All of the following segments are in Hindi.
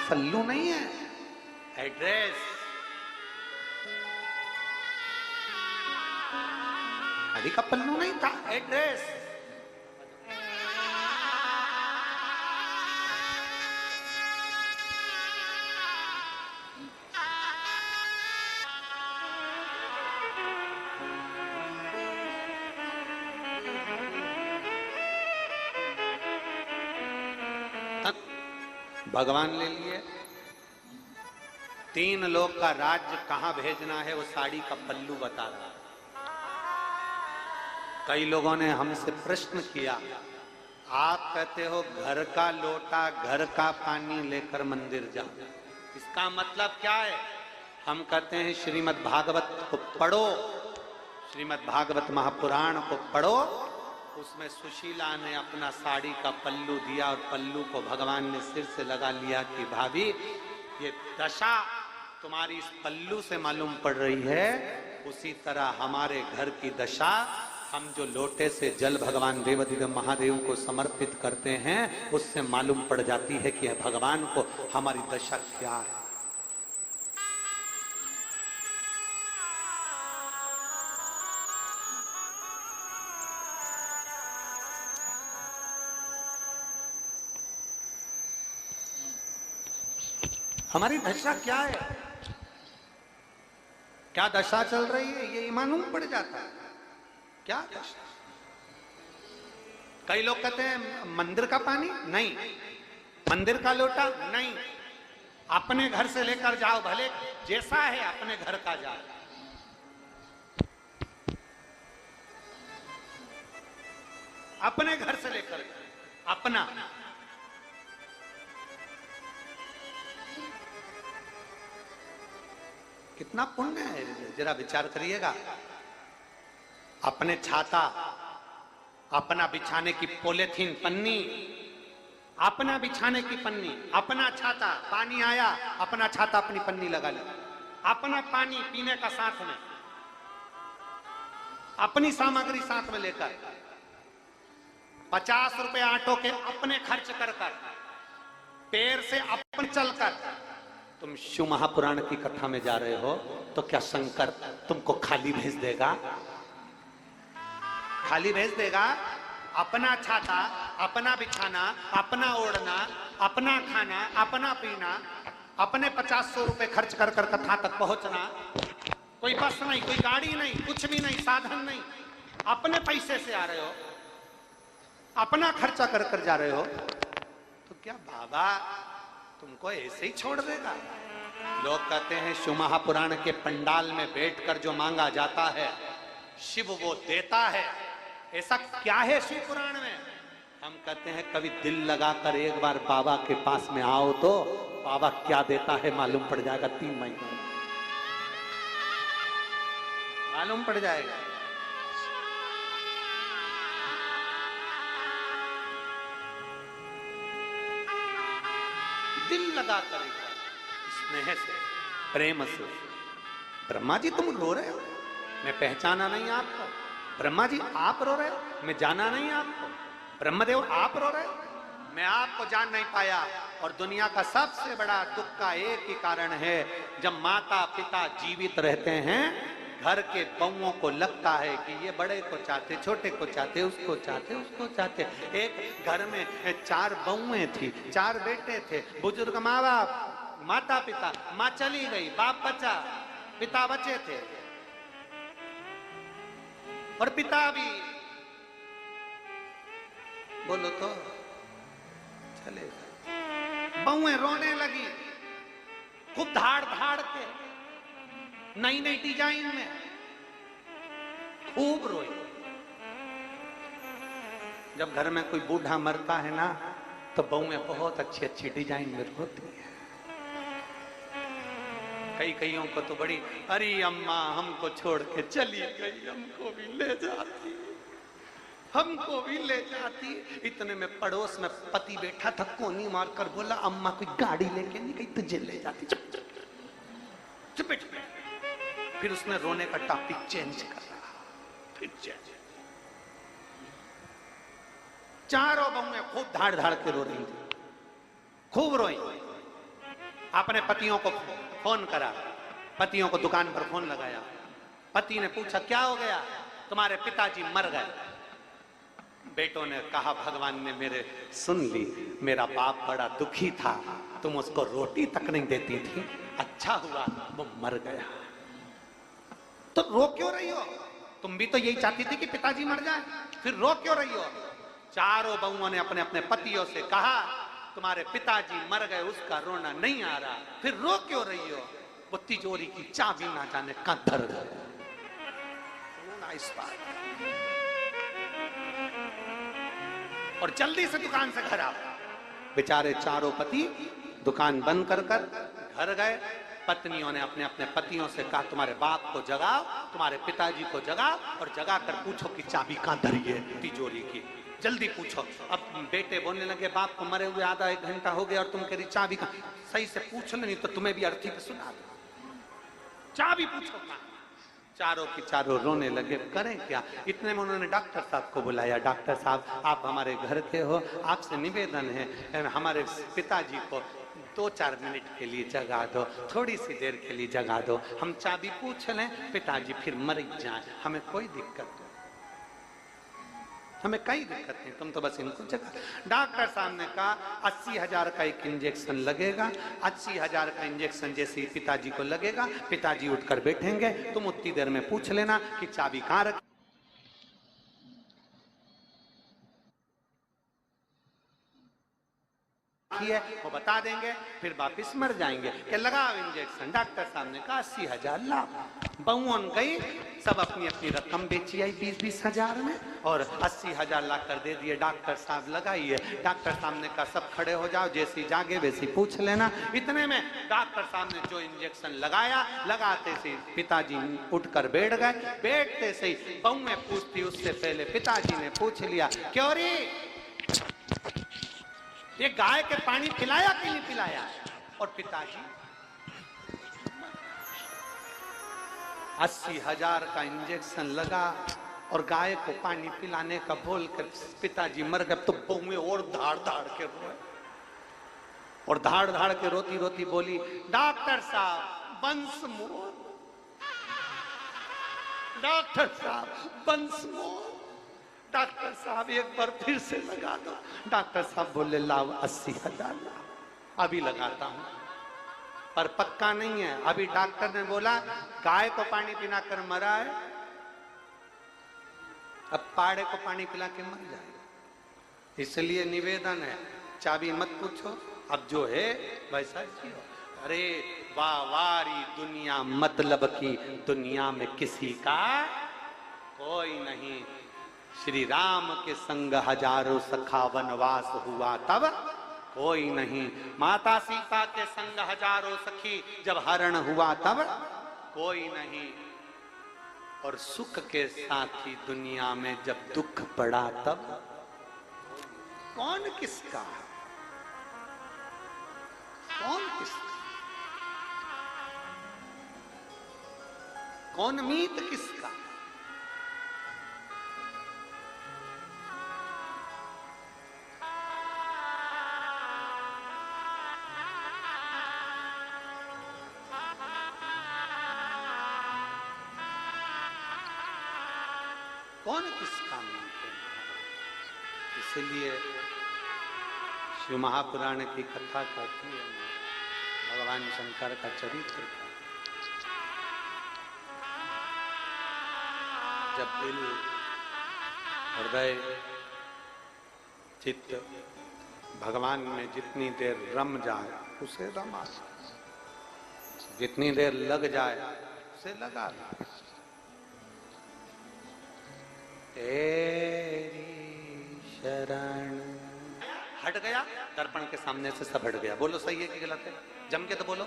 पल्लू नहीं है, एड्रेस। शादी का पल्लू नहीं था, एड्रेस। भगवान ले लिए, 3 लोग का राज्य कहां भेजना है वो साड़ी का पल्लू बता रहा। कई लोगों ने हमसे प्रश्न किया, आप कहते हो घर का लोटा घर का पानी लेकर मंदिर जाओ, इसका मतलब क्या है? हम कहते हैं श्रीमद् भागवत को पढ़ो, श्रीमद् भागवत महापुराण को पढ़ो। उसमें सुशीला ने अपना साड़ी का पल्लू दिया और पल्लू को भगवान ने सिर से लगा लिया कि भाभी ये दशा तुम्हारी इस पल्लू से मालूम पड़ रही है, उसी तरह हमारे घर की दशा, हम जो लोटे से जल भगवान देवाधिदेव महादेव को समर्पित करते हैं उससे मालूम पड़ जाती है कि भगवान को हमारी दशा क्या है। हमारी दशा क्या है, क्या दशा चल रही है, ये मालूम पड़ जाता है क्या दशा। कई लोग कहते हैं मंदिर का पानी नहीं, मंदिर का लोटा नहीं, अपने घर से लेकर जाओ, भले जैसा है अपने घर का जाओ। अपने घर से लेकर अपना, कितना पुण्य है, जरा विचार करिएगा। अपने छाता, अपना बिछाने की पॉलिथीन पन्नी, अपना बिछाने की पन्नी, अपना छाता, पानी आया अपना छाता अपनी पन्नी लगा ली, अपना पानी पीने का साथ में, अपनी सामग्री साथ में लेकर, 50 रुपए ऑटो के अपने खर्च कर कर, पैर से अपन चलकर तुम शिव महापुराण की कथा में जा रहे हो, तो क्या शंकर तुमको खाली भेज देगा? खाली भेज देगा? अपना छाता, अपना बिछाना, अपना ओढ़ना, अपना खाना, अपना पीना, अपने 50-100 रुपए खर्च कर कर कथा तक पहुंचना, कोई बस नहीं, कोई गाड़ी नहीं, कुछ भी नहीं, साधन नहीं, अपने पैसे से आ रहे हो, अपना खर्चा कर कर जा रहे हो, तो क्या बाबा तुमको ऐसे ही छोड़ देगा? लोग कहते हैं शिव महापुराण के पंडाल में बैठकर जो मांगा जाता है शिव वो देता है। ऐसा क्या है शिव पुराण में? हम कहते हैं कभी दिल लगाकर एक बार बाबा के पास में आओ तो बाबा क्या देता है मालूम पड़ जाएगा। 3 महीने मालूम पड़ जाएगा। दिल लगा कर स्नेह से, प्रेम से। ब्रह्मा जी तुम रो रहे हो, मैं पहचाना नहीं आपको। ब्रह्मा जी आप रो रहे हो, मैं जाना नहीं आपको। ब्रह्मदेव आप रो रहे हो, मैं आपको जान नहीं पाया। और दुनिया का सबसे बड़ा दुख का एक ही कारण है, जब माता पिता जीवित रहते हैं, घर के बहुओं को लगता है कि ये बड़े को चाहते, छोटे को चाहते, उसको चाहते, उसको चाहते। एक घर में 4 बहुएं थी, 4 बेटे थे, बुजुर्ग माँ बाप, माता पिता, माँ चली गई, बाप बचा, पिता बचे थे और पिता भी बोलो तो चले गए। बहुएं रोने लगी खूब धाड़ धाड़ के, नई नई डिजाइन में खूब रोई। जब घर में कोई बूढ़ा मरता है ना, तो बहुएं बहुत अच्छी अच्छी डिजाइन में रोती है। कईयों को तो बड़ी, अरे अम्मा हमको छोड़ के चली गई, हमको भी ले जाती, हमको भी ले जाती। इतने में पड़ोस में पति बैठा था, कोनी मारकर बोला, अम्मा कोई गाड़ी लेके नहीं गई, तुझे ले जाती। चुप चुप चुप। फिर उसने रोने का टॉपिक चेंज कर रहा, फिर चेंज। 4 बहुएं खूब धाड़ धाड़ के रो रही थी, खूब रोई। अपने पतियों को फोन करा, पतियों को दुकान पर फोन लगाया। पति ने पूछा क्या हो गया? तुम्हारे पिताजी मर गए। बेटों ने कहा भगवान ने मेरे सुन ली, मेरा बाप बड़ा दुखी था, तुम उसको रोटी तक नहीं देती थी, अच्छा हुआ वो मर गया। तो रो क्यों रही हो? तुम भी तो यही चाहती थी कि पिताजी मर जाए, फिर रो क्यों रही हो? चारों बहुओं ने अपने अपने पतियों से कहा तुम्हारे पिताजी मर गए, उसका रोना नहीं आ रहा, फिर रो क्यों रही हो? वो तिजोरी की चाबी ना जाने कहां धर गए। रोना इस बात। और जल्दी से दुकान से घर आओ। बेचारे चारों पति दुकान बंद कर कर घर गए। पत्नियों ने अपने अपने पतियों से कहा तुम्हारे बाप को जगाओ, तुम्हारे पिताजी को जगाओ और जगा कर पूछो कि चाबी कहां धरी है तिजोरी की, जल्दी पूछो। अब बेटे बोलने लगे बाप को मरे हुए आधा एक घंटा हो गया और तुम कह रही चाबी कहां? सही से पूछ लो नहीं तो तुम्हें भी अर्थी पे सुना दो, चाबी पूछो कहां। चारों की चारों रोने लगे, करें क्या? इतने में उन्होंने डॉक्टर साहब को बुलाया। डॉक्टर साहब आप हमारे घर के हो, आपसे निवेदन है हमारे पिताजी को 2-4 मिनट के लिए जगा दो, थोड़ी सी देर के लिए जगा दो, हम चाबी पूछ लें, पिताजी फिर मर जाए, हमें कोई दिक्कत नहीं, हमें कोई दिक्कत नहीं, तुम तो बस इनको जगा। डॉक्टर साहब ने कहा 80,000 का एक इंजेक्शन लगेगा, 80,000 का इंजेक्शन जैसे ही पिताजी को लगेगा, पिताजी उठकर बैठेंगे, तुम उतनी देर में पूछ लेना कि चाबी कहां रखी है, वो बता देंगे, फिर वापिस मर जाएंगे। क्या लगाओ इंजेक्शन। डॉक्टर साहब ने कहा 80,000 ला। बहुओं गई, सब अपनी अपनी रकम बेची आई 20-20 हजार में और 80,000 ला कर दे दिए। डॉक्टर साहब लगाइए। डॉक्टर साहब ने कहा सब खड़े हो जाओ, जैसी जागे वैसी पूछ लेना। इतने में डॉक्टर साहब ने जो इंजेक्शन लगाया, लगाते से पिताजी उठकर बैठ गए। बैठते से बहुएं पूछती, उससे पहले पिताजी ने पूछ लिया क्यों रे ये गाय के पानी पिलाया कि नहीं पिलाया? और पिताजी 80,000 का इंजेक्शन लगा और गाय को पानी पिलाने का बोल कर पिताजी मर गए। तो बहुएं और धाड़ धाड़ के रोए और धाड़ धाड़ के रोती रोती बोली डॉक्टर साहब वंश मोर, डॉक्टर साहब वंश मोर, डॉक्टर साहब एक बार फिर से लगा दो। डॉक्टर साहब बोले लाओ 80,000 ला, अभी लगाता हूं, पर पक्का नहीं है। अभी डॉक्टर ने बोला गाय को पानी पिला कर मरा है, अब पाड़े को पानी पिला के मर जाएगा, इसलिए निवेदन है चाबी मत पूछो, अब जो है वैसा जियो। अरे वारी दुनिया मतलब की दुनिया में किसी का कोई नहीं। श्री राम के संग हजारों सखा वनवास हुआ तब कोई नहीं। माता सीता के संग हजारों सखी जब हरण हुआ तब कोई नहीं। और सुख के साथी दुनिया में जब दुख पड़ा तब कौन किसका, कौन किसका, कौन मीत किसका? कौन किसका मिलते हैं? इसलिए शिव महापुराण की कथा कहती है भगवान शंकर का चरित्र का, जब दिल हृदय चित्त भगवान में जितनी देर रम जाए उसे रमा, जितनी देर लग जाए उसे लगा ला। तेरी शरण हट गया, दर्पण के सामने से सब हट गया। बोलो सही है कि गलत है? जम के तो बोलो।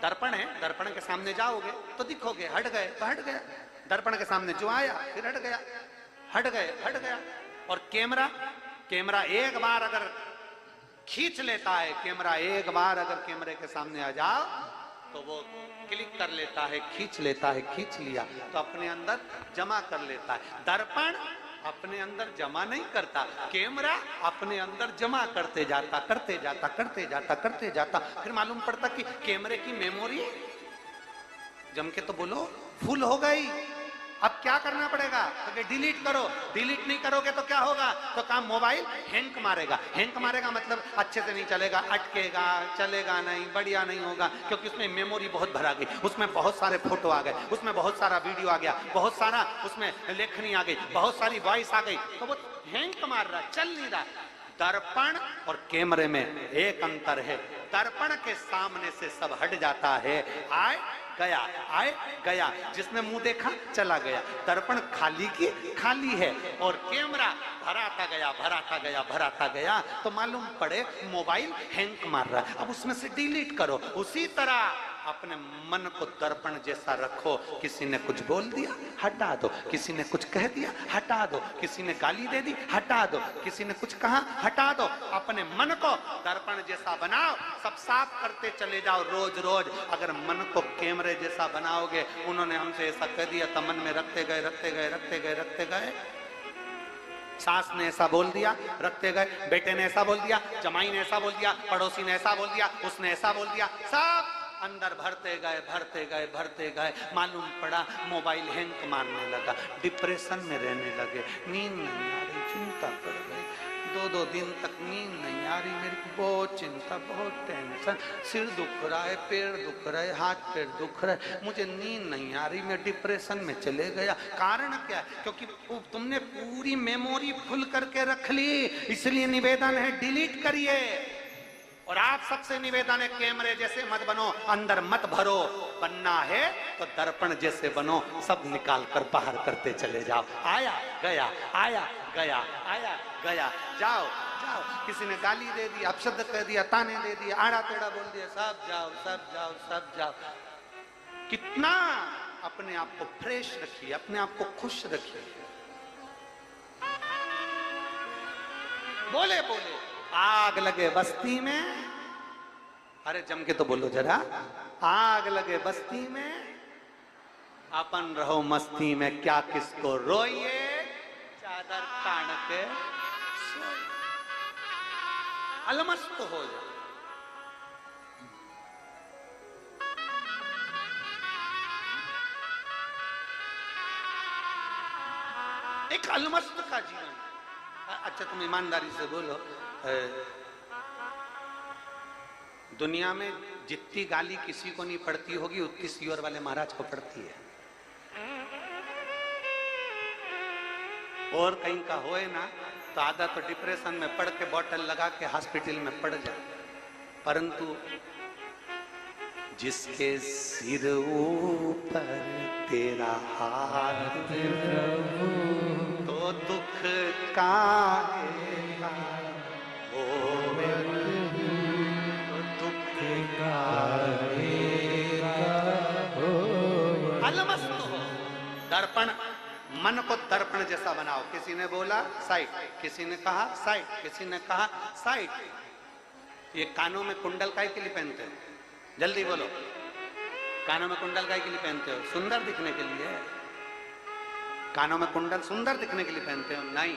दर्पण है, दर्पण के सामने जाओगे तो दिखोगे, हट गए तो हट गया। दर्पण के सामने जो आया फिर हट गया, हट गए हट गया। और कैमरा, कैमरा एक बार अगर खींच लेता है, कैमरा एक बार अगर कैमरे के सामने आ जाओ तो वो क्लिक कर लेता है, खींच लेता है, खींच लिया तो अपने अंदर जमा कर लेता है। दर्पण अपने अंदर जमा नहीं करता, कैमरा अपने अंदर जमा करते जाता करते जाता करते जाता करते जाता, फिर मालूम पड़ता कि कैमरे की मेमोरी जम के तो बोलो फुल हो गई। अब क्या करना पड़ेगा? तो डिलीट करो। डिलीट नहीं करोगे तो क्या होगा? तो काम मोबाइल हैंग मारेगा। हैंग मारेगा मतलब अच्छे से नहीं चलेगा, अटकेगा, चलेगा नहीं, बढ़िया नहीं होगा, क्योंकि उसमें मेमोरी बहुत भरा गई, उसमें बहुत सारे फोटो आ गए, उसमें बहुत सारा वीडियो आ गया, बहुत सारा उसमें लेखनी आ गई, बहुत सारी वॉइस आ गई, तो वो हैंग मार रहा, चल नहीं रहा। दर्पण और कैमरे में एक अंतर है, दर्पण के सामने से सब हट जाता है, आए गया आए गया, जिसने मुंह देखा चला गया। दर्पण खाली की खाली है और कैमरा भराता गया भराता गया भराता गया, तो मालूम पड़े मोबाइल हैंग मार रहा है, अब उसमें से डिलीट करो। उसी तरह अपने मन को दर्पण जैसा रखो। किसी ने कुछ बोल दिया हटा दो, किसी ने कुछ कह दिया हटा दो, किसी ने गाली दे दी हटा दो, किसी ने कुछ कहा हटा दो। अपने मन को दर्पण जैसा बनाओ, सब साफ करते चले जाओ रोज रोज। अगर मन को कैमरे जैसा बनाओगे, उन्होंने हमसे ऐसा कह दिया तो मन में रखते गए रखते गए रखते गए रखते गए, सास ने ऐसा बोल दिया रखते गए, बेटे ने ऐसा बोल दिया, जमाई ने ऐसा बोल दिया, पड़ोसी ने ऐसा बोल दिया, उसने ऐसा बोल दिया, सब अंदर भरते गए भरते गए भरते गए। मालूम पड़ा मोबाइल हैंग मारने लगा, डिप्रेशन में रहने लगे, नींद नहीं आ रही, चिंता पड़ गई, 2-2 दिन तक नींद नहीं आ रही, मेरी को बहुत चिंता, बहुत टेंशन, सिर दुख रहा है, पैर दुख रहा है, हाथ पैर दुख रहा है, मुझे नींद नहीं आ रही, मैं डिप्रेशन में चले गया। कारण क्या है? क्योंकि तुमने पूरी मेमोरी फुल करके रख ली। इसलिए निवेदन है डिलीट करिए। और आप सबसे निवेदन है कैमरे जैसे मत बनो, अंदर मत भरो। बनना है तो दर्पण जैसे बनो, सब निकाल कर बाहर करते चले जाओ। आया गया आया गया आया गया, जाओ जाओ। किसी ने गाली दे दी, अपशब्द कह दिया, ताने दे दिया, आड़ा टेढ़ा बोल दिया, सब जाओ सब जाओ सब जाओ। कितना अपने आप को फ्रेश रखिए, अपने आप को खुश रखिए। बोले बोले आग लगे बस्ती में, अरे जम के तो बोलो जरा, आग लगे बस्ती में, अपन रहो मस्ती में, क्या किसको रोइए, चादर तान के सोइए, अलमस्त हो जाओ। एक अलमस्त का जीवन। अच्छा तुम ईमानदारी से बोलो, दुनिया में जितनी गाली किसी को नहीं पड़ती होगी, उतनी सीवर वाले महाराज को पड़ती है। और कहीं का होए ना तो आधा तो डिप्रेशन में पड़ के बोतल लगा के हॉस्पिटल में पड़ जाए, परंतु जिसके सिर ऊपर तेरा हाथ तो दुख काहेगा होवे, तो दुख काहेगा होवे। अलमस्त हो। दर्पण, मन को दर्पण जैसा बनाओ। किसी ने बोला साइड, किसी ने कहा साइड, किसी ने कहा साइड। ये कानों में कुंडल काहे के लिए पहनते हो? जल्दी बोलो, कानों में कुंडल काहे के लिए पहनते हो? सुंदर दिखने के लिए। कानों में कुंडल सुंदर दिखने के लिए पहनते हो? नहीं,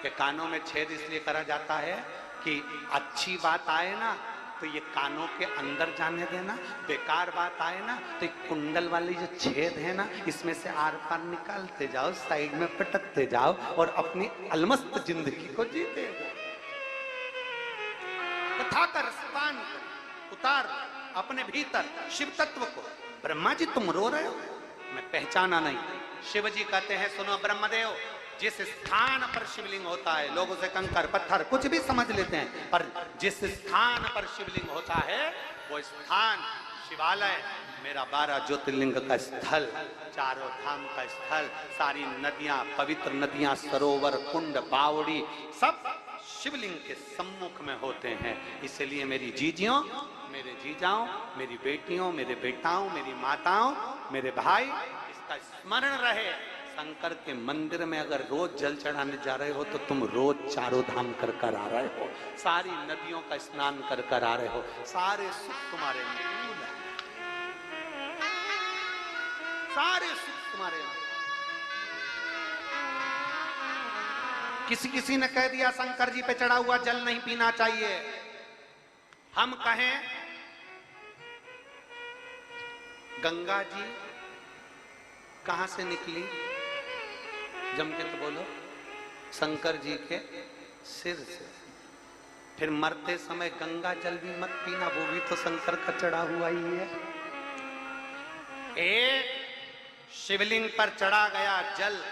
कि कानों में छेद इसलिए करा जाता है कि अच्छी बात आए ना तो ये कानों के अंदर जाने देना, बेकार बात आए ना तो कुंडल वाली जो छेद है ना, इसमें से आर पार निकालते जाओ, साइड में पटकते जाओ और अपनी अलमस्त जिंदगी को जीते जाओ। कथा का रसपान उतार अपने भीतर शिव तत्व को। ब्रह्मा जी तुम रो रहे हो, मैं पहचाना नहीं। शिव जी कहते हैं सुनो ब्रह्मदेव, जिस स्थान पर शिवलिंग होता है, लोग उसे कंकर पत्थर कुछ भी समझ लेते हैं, पर जिस स्थान पर शिवलिंग होता है वो स्थान शिवालय, मेरा 12 ज्योतिर्लिंग का स्थल, चारों धाम का स्थल, सारी नदियां, पवित्र नदियां, सरोवर, कुंड, बावड़ी सब शिवलिंग के सम्मुख में होते हैं। इसलिए मेरी जीजियों, मेरे जीजाओं, मेरी बेटियों, मेरे बेटाओं, मेरी माताओं, मेरे भाई, इसका स्मरण रहे। शंकर के मंदिर में अगर रोज जल चढ़ाने जा रहे हो तो तुम रोज चारों धाम कर कर आ रहे हो, सारी नदियों का स्नान कर कर आ रहे हो, सारे सुख तुम्हारे अनुकूल है, सारे सुख तुम्हारे। किसी किसी ने कह दिया शंकर जी पे चढ़ा हुआ जल नहीं पीना चाहिए। हम कहें गंगा जी कहां से निकली? जम के तो बोलो, शंकर जी के सिर से। फिर मरते समय गंगा जल भी मत पीना, वो भी तो शंकर का चढ़ा हुआ ही है। एक शिवलिंग पर चढ़ा गया जल,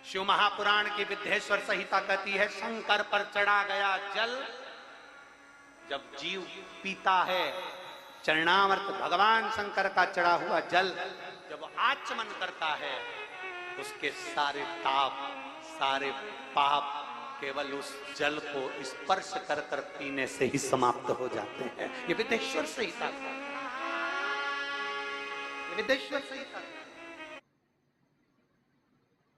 शिव महापुराण की विद्येश्वर संहिता कहती है शंकर पर चढ़ा गया जल जब जीव पीता है, चरणामृत भगवान शंकर का चढ़ा हुआ जल जब आचमन करता है, उसके सारे ताप, सारे पाप केवल उस जल को स्पर्श कर कर पीने से ही समाप्त हो जाते हैं। ये विद्येश्वर संहिता, विद्येश्वर संहिता।